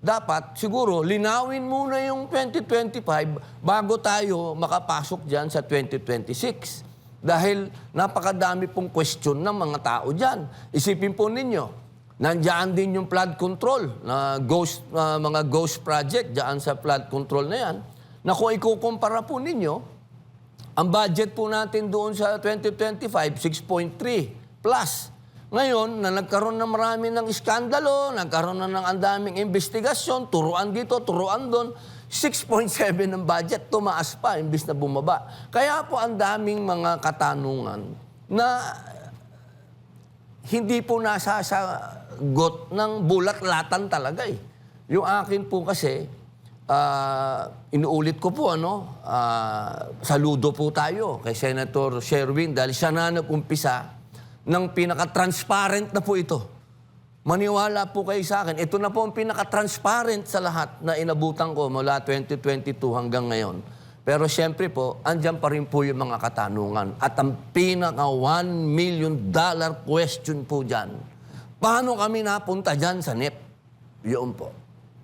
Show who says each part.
Speaker 1: dapat siguro linawin muna yung 2025 bago tayo makapasok dyan sa 2026. Dahil napakadami pong question ng mga tao dyan. Isipin po ninyo, nandiyan din yung flood control, na mga ghost project dyan sa flood control na yan, na kung ikukumpara po ninyo, ang budget po natin doon sa 2025, 6.3 plus. Ngayon, na nagkaroon na marami ng iskandalo, nagkaroon na ng andaming investigasyon, turuan dito, turuan doon, 6.7 ng budget, tumaas pa, imbis na bumaba. Kaya po ang daming mga katanungan na hindi po nasasagot ng bulat-latan talaga eh. Yung akin po kasi, inuulit ko po, saludo po tayo kay Senator Sherwin dahil siya na nag-umpisa ng pinaka-transparent na po ito. Maniwala po kayo sa akin, ito na po ang pinaka-transparent sa lahat na inabutan ko mula 2022 hanggang ngayon. Pero siyempre po, andyan pa rin po yung mga katanungan. At ang pinaka-$1 million question po dyan, paano kami napunta dyan sa NEP? Yun po.